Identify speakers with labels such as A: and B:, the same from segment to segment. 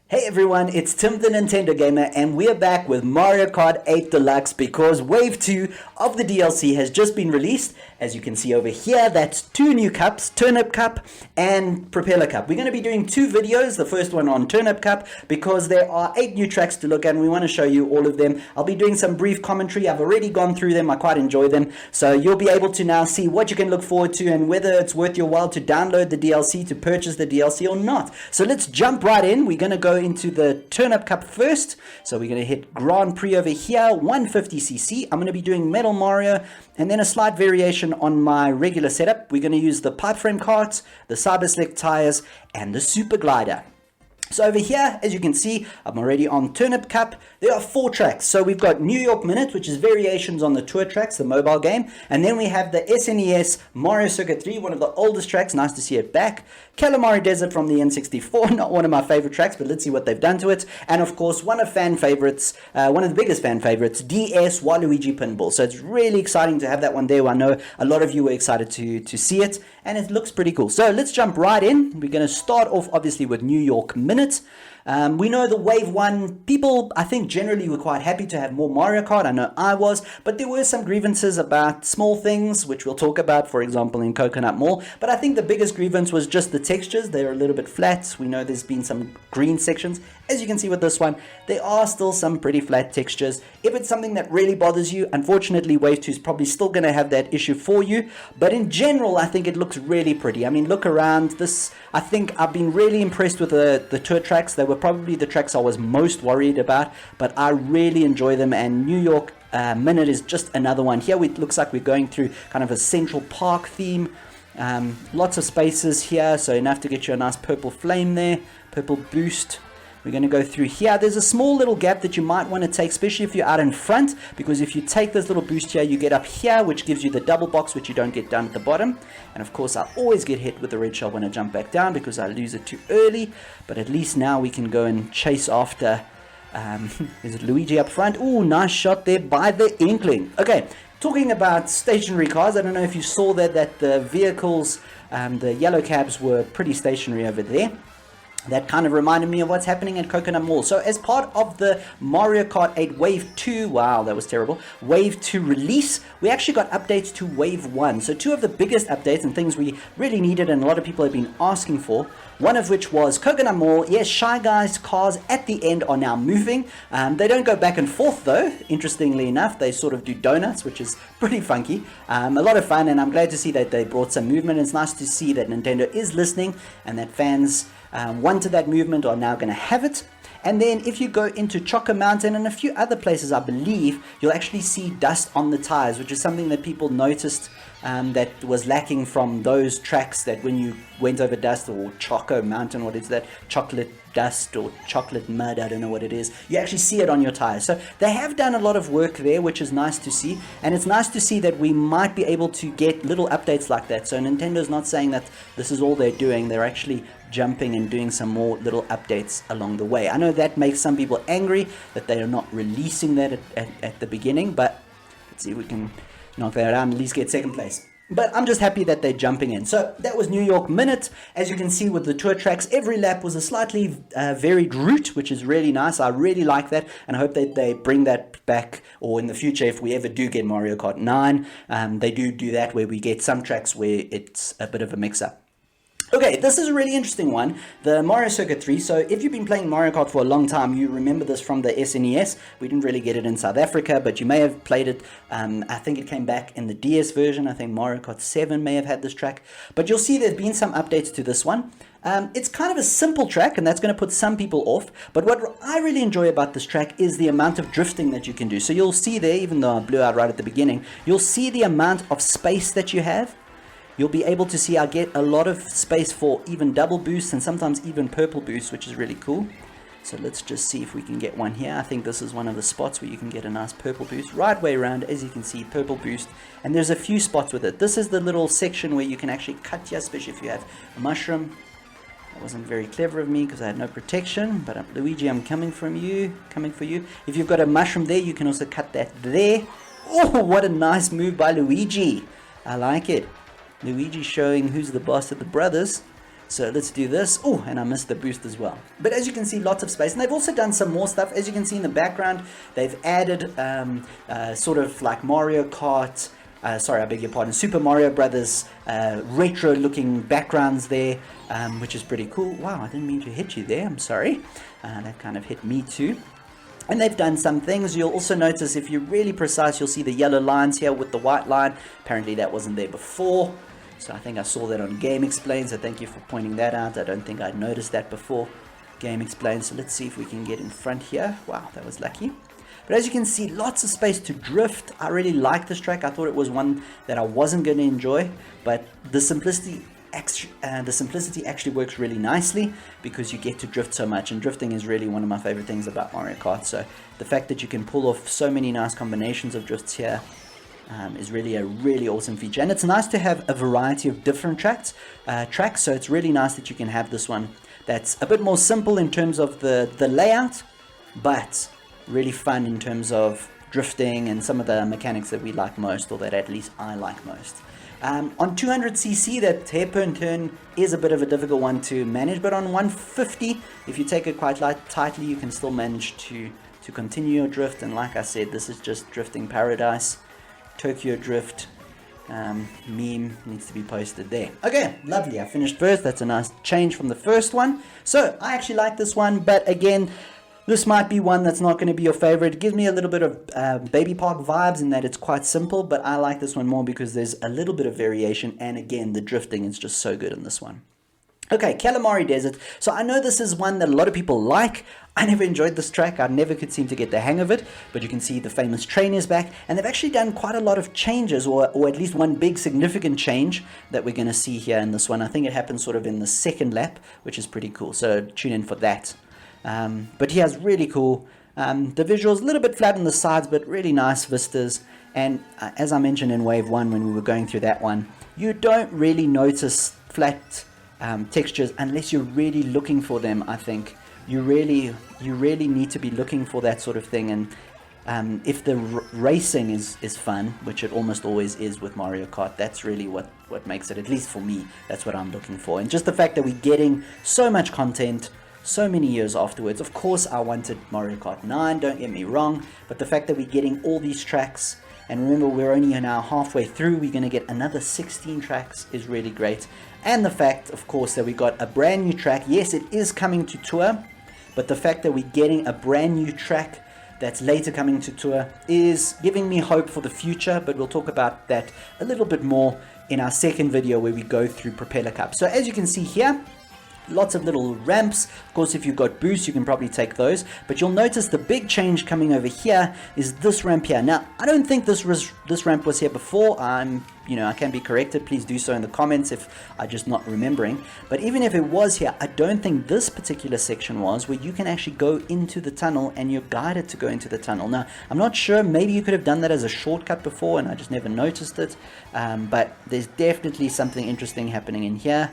A: Hey everyone, it's Tim the Nintendo Gamer and we're back with Mario Kart 8 Deluxe because Wave 2 of the DLC has just been released. As you can see over here, that's two new cups, Turnip Cup and Propeller Cup. We're going to be doing two videos, the first one on Turnip Cup because there are 8 new tracks to look at and we want to show you all of them. I'll be doing some brief commentary. I've already gone through them, I quite enjoy them. So you'll be able to now see what you can look forward to and whether it's worth your while to download the DLC, to purchase the DLC or not. So let's jump right in. We're going to go into the Turnip Cup first. So we're going to hit Grand Prix over here, 150cc. I'm going to be doing Metal Mario and then a slight variation on my regular setup. We're going to use the pipe frame carts, the Cyber Select tires and the Super Glider. So over here, as you can see, I'm already on Turnip Cup. There are 4 tracks. So we've got New York Minute, which is variations on the tour tracks, the mobile game. And then we have the SNES Mario Circuit 3, one of the oldest tracks. Nice to see it back. Kalimari Desert from the N64, not one of my favorite tracks, but let's see what they've done to it. And of course, one of the biggest fan favorites, DS Waluigi Pinball. So it's really exciting to have that one there. I know a lot of you were excited to see it, and it looks pretty cool. So let's jump right in. We're going to start off obviously with New York Minute. We know the Wave 1, people I think generally were quite happy to have more Mario Kart. I know I was, but there were some grievances about small things, which we'll talk about, for example, in Coconut Mall. But I think the biggest grievance was just the textures. They're a little bit flat. We know there's been some green sections. As you can see with this one, there are still some pretty flat textures. If it's something that really bothers you, unfortunately, Wave 2 is probably still going to have that issue for you. But in general, I think it looks really pretty. I mean, look around this. I think I've been really impressed with the tour tracks. They were probably the tracks I was most worried about, but I really enjoy them. And New York Minute is just another one. Here it looks like we're going through kind of a Central Park theme. Lots of spaces here, so enough to get you a nice purple flame there, purple boost. We're going to go through here. There's a small little gap that you might want to take, especially if you're out in front, because if you take this little boost here, you get up here, which gives you the double box, which you don't get down at the bottom. And of course, I always get hit with the red shell when I jump back down because I lose it too early. But at least now we can go and chase after, is it Luigi up front? Ooh, nice shot there by the Inkling. Okay, talking about stationary cars, I don't know if you saw that the vehicles, the yellow cabs were pretty stationary over there. That kind of reminded me of what's happening at Coconut Mall. So as part of the Mario Kart 8 Wave 2, wow, that was terrible, Wave 2 release, we actually got updates to Wave 1. So 2 of the biggest updates and things we really needed and a lot of people have been asking for, one of which was Coconut Mall. Yes, Shy Guy's cars at the end are now moving. They don't go back and forth though, interestingly enough. They sort of do donuts, which is pretty funky. A lot of fun, and I'm glad to see that they brought some movement. It's nice to see that Nintendo is listening and that fans wanted that movement are now going to have it. And then if you go into Choco Mountain and a few other places, I believe, you'll actually see dust on the tires, which is something that people noticed that was lacking from those tracks, that when you went over dust, or Choco Mountain, what is that? Chocolate dust or chocolate mud, I don't know what it is. You actually see it on your tires. So they have done a lot of work there, which is nice to see. And it's nice to see that we might be able to get little updates like that. So Nintendo's not saying that this is all they're doing. They're actually jumping and doing some more little updates along the way. I know that makes some people angry that they are not releasing that at the beginning, but let's see if we can knock that out and at least get second place. But I'm just happy that they're jumping in. So that was New York Minute. As you can see with the tour tracks, every lap was a slightly varied route, which is really nice. I really like that, and I hope that they bring that back, or in the future, if we ever do get Mario Kart 9, they do that where we get some tracks where it's a bit of a mix-up. Okay, this is a really interesting one, the Mario Circuit 3. So if you've been playing Mario Kart for a long time, you remember this from the SNES. We didn't really get it in South Africa, but you may have played it. I think it came back in the DS version. I think Mario Kart 7 may have had this track. But you'll see there's been some updates to this one. It's kind of a simple track, and that's going to put some people off. But what I really enjoy about this track is the amount of drifting that you can do. So you'll see there, even though I blew out right at the beginning, you'll see the amount of space that you have. You'll be able to see I get a lot of space for even double boosts and sometimes even purple boosts, which is really cool. So let's just see if we can get one here. I think this is one of the spots where you can get a nice purple boost. Right way around, as you can see, purple boost. And there's a few spots with it. This is the little section where you can actually cut here, especially if you have a mushroom. That wasn't very clever of me because I had no protection. But Luigi, I'm coming for you. If you've got a mushroom there, you can also cut that there. Oh, what a nice move by Luigi. I like it. Luigi showing who's the boss of the brothers. So let's do this. Oh, and I missed the boost as well. But as you can see, lots of space. And they've also done some more stuff. As you can see in the background, they've added sort of like Mario Kart, sorry, I beg your pardon, Super Mario Brothers retro looking backgrounds there, which is pretty cool. Wow, I didn't mean to hit you there. I'm sorry. That kind of hit me too. And they've done some things. You'll also notice, if you're really precise, you'll see the yellow lines here with the white line. Apparently that wasn't there before. So I think I saw that on Game Explain, so thank you for pointing that out. I don't think I'd noticed that before Game Explain. So let's see if we can get in front here. Wow, that was lucky. But as you can see, lots of space to drift. I really like this track. I thought it was one that I wasn't going to enjoy, but the simplicity actually works really nicely because you get to drift so much, and drifting is really one of my favorite things about Mario Kart. So the fact that you can pull off so many nice combinations of drifts here is really a really awesome feature. And it's nice to have a variety of different tracks, so it's really nice that you can have this one that's a bit more simple in terms of the layout, but really fun in terms of drifting and some of the mechanics that we like most, or that at least I like most. On 200cc, that hairpin turn is a bit of a difficult one to manage, but on 150, if you take it quite tightly, you can still manage to continue your drift. And like I said, this is just drifting paradise. Tokyo Drift meme needs to be posted there. Okay, lovely. I finished first. That's a nice change from the first one. So I actually like this one, but again, this might be one that's not going to be your favorite. It gives me a little bit of Baby Park vibes in that it's quite simple, but I like this one more because there's a little bit of variation, and again, the drifting is just so good in this one. Okay, Kalimari Desert. So I know this is one that a lot of people like. I never enjoyed this track. I never could seem to get the hang of it, but you can see the famous train is back, and they've actually done quite a lot of changes, or at least one big significant change that we're going to see here in this one. I think it happens sort of in the second lap, which is pretty cool, so tune in for that. But he has really cool, the visuals, a little bit flat on the sides, but really nice vistas. And as I mentioned in Wave 1 when we were going through that one, you don't really notice flat textures unless you're really looking for them. I think you really need to be looking for that sort of thing. And if the racing is fun, which it almost always is with Mario Kart, that's really what makes it, at least for me, that's what I'm looking for. And just the fact that we're getting so much content so many years afterwards. Of course, I wanted Mario Kart 9, don't get me wrong, but the fact that we're getting all these tracks, and remember, we're only now halfway through, we're going to get another 16 tracks, is really great. And the fact, of course, that we got a brand new track. Yes, it is coming to Tour, but the fact that we're getting a brand new track that's later coming to Tour is giving me hope for the future, but we'll talk about that a little bit more in our second video where we go through Propeller Cup. So as you can see here, lots of little ramps. Of course, if you've got boosts, you can probably take those. But you'll notice the big change coming over here is this ramp here. Now, I don't think this ramp was here before. I can be corrected. Please do so in the comments if I'm just not remembering. But even if it was here, I don't think this particular section was, where you can actually go into the tunnel and you're guided to go into the tunnel. Now, I'm not sure. Maybe you could have done that as a shortcut before and I just never noticed it. But there's definitely something interesting happening in here.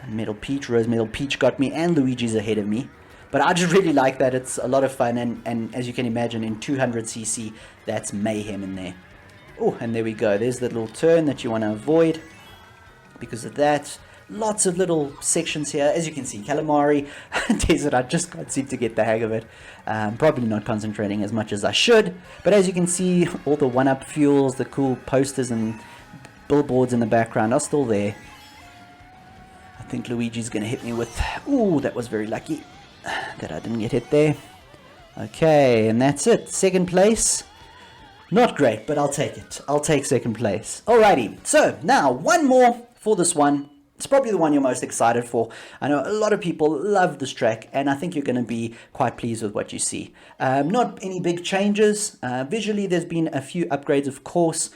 A: Rose Metal Peach got me, and Luigi's ahead of me. But I just really like that. It's a lot of fun, and as you can imagine, in 200cc, that's mayhem in there. Oh, and there we go. There's the little turn that you want to avoid because of that. Lots of little sections here. As you can see, Kalimari Desert, I just can't seem to get the hang of it. Probably not concentrating as much as I should. But as you can see, all the one-up fuels, the cool posters and billboards in the background are still there. I think Luigi's going to hit me with... Ooh, that was very lucky that I didn't get hit there. Okay, and that's it. Second place. Not great, but I'll take it. I'll take second place. Alrighty, so now one more for this one. It's probably the one you're most excited for. I know a lot of people love this track, and I think you're going to be quite pleased with what you see. Not any big changes. Visually, there's been a few upgrades, of course.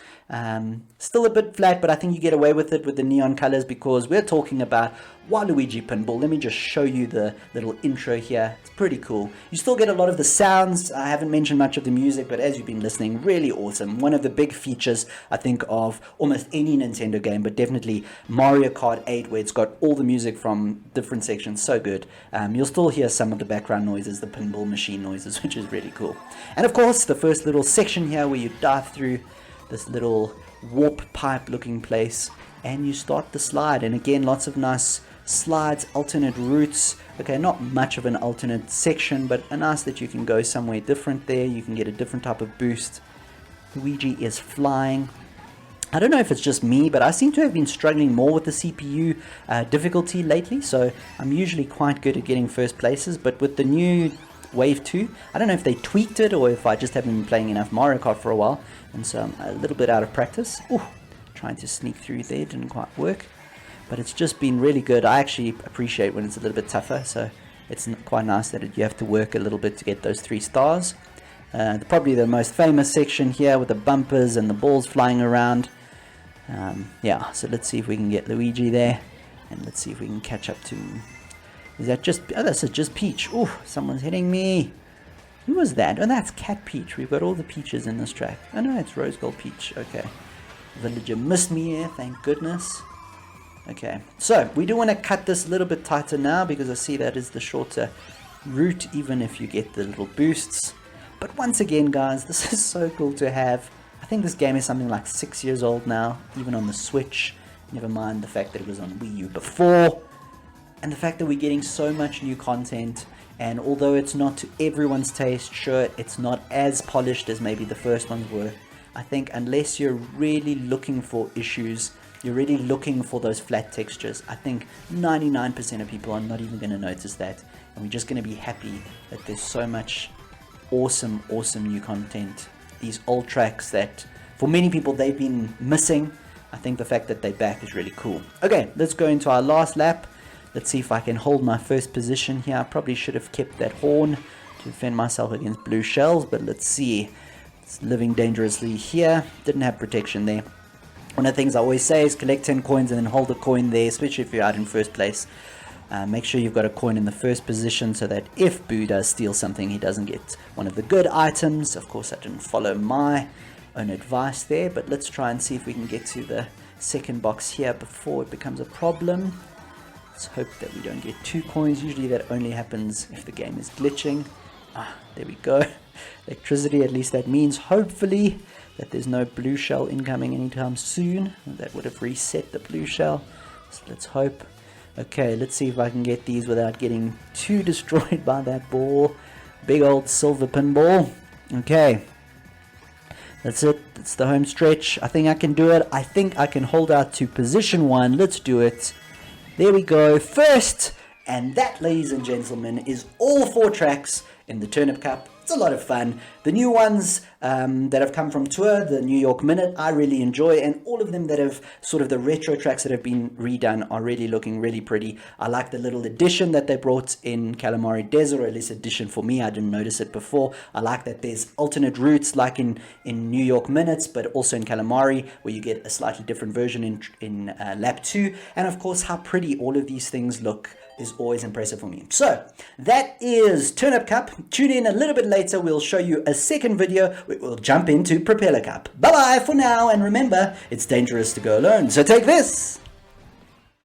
A: Still a bit flat, but I think you get away with it with the neon colors because we're talking about Waluigi Pinball. Let me just show you the little intro here. It's pretty cool. You still get a lot of the sounds. I haven't mentioned much of the music, but as you've been listening, really awesome. One of the big features, I think, of almost any Nintendo game, but definitely Mario Kart 8, where it's got all the music from different sections. So good. You'll still hear some of the background noises, the pinball machine noises, which is really cool. And of course, the first little section here where you dive through this little warp pipe looking place and you start the slide. And again, lots of nice slides, alternate routes. Okay, not much of an alternate section, but a nice that you can go somewhere different there. You can get a different type of boost. Luigi is flying. I don't know if it's just me, but I seem to have been struggling more with the CPU difficulty lately, so I'm usually quite good at getting first places, but with the new Wave 2, I don't know if they tweaked it or if I just haven't been playing enough Mario Kart for a while, and so I'm a little bit out of practice. Ooh, trying to sneak through there, didn't quite work, but it's just been really good. I actually appreciate when it's a little bit tougher, so it's quite nice that you have to work a little bit to get those 3 stars. Probably the most famous section here with the bumpers and the balls flying around. Yeah, so let's see if we can get Luigi there, and let's see if we can catch up to... Is that just... Oh, that's just Peach. Oh, someone's hitting me. Who was that? Oh, that's Cat Peach. We've got all the Peaches in this track. Oh no, it's Rose Gold Peach. Okay. Villager missed me here, thank goodness. Okay, so we do want to cut this a little bit tighter now, because I see that is the shorter route, even if you get the little boosts. But once again, guys, this is so cool to have. I think this game is something like 6 years old now, even on the Switch. Never mind the fact that it was on Wii U before. And the fact that we're getting so much new content. And although it's not to everyone's taste, sure, it's not as polished as maybe the first ones were. I think unless you're really looking for issues, you're really looking for those flat textures, I think 99% of people are not even going to notice that. And we're just going to be happy that there's so much awesome new content. These old tracks that for many people they've been missing. I think the fact that they're back is really cool. Okay, let's go into our last lap. Let's see if I can hold my first position here. I probably should have kept that horn to defend myself against blue shells, but let's see. It's living dangerously here. Didn't have protection there. One of the things I always say is collect 10 coins and then hold a coin there, especially if you're out in first place. Make sure you've got a coin in the first position so that if Boo does steal something, he doesn't get one of the good items. Of course, I didn't follow my own advice there, but let's try and see if we can get to the second box here before it becomes a problem. Let's hope that we don't get 2 coins. Usually that only happens if the game is glitching. There we go. Electricity, at least that means hopefully that there's no blue shell incoming anytime soon. That would have reset the blue shell, so let's hope. Okay, let's see if I can get these without getting too destroyed by that ball. Big old silver pinball. Okay, that's it. It's the home stretch. I think I can do it. I think I can hold out to position 1. Let's do it. There we go. First, and that, ladies and gentlemen, is all 4 tracks in the Turnip Cup. It's a lot of fun. The new ones that have come from Tour, the New York Minute, I really enjoy, and all of them that have sort of the retro tracks that have been redone are really looking really pretty. I like the little addition that they brought in Kalimari Desert, or at least addition for me. I didn't notice it before. I like that there's alternate routes like in New York Minutes, but also in Kalimari, where you get a slightly different version in lap 2. And of course, how pretty all of these things look is always impressive for me. So that is Turnip Cup. Tune in a little bit later. We'll show you a second video. We'll jump into Propeller Cup. Bye bye for now, and remember, it's dangerous to go alone, so take this.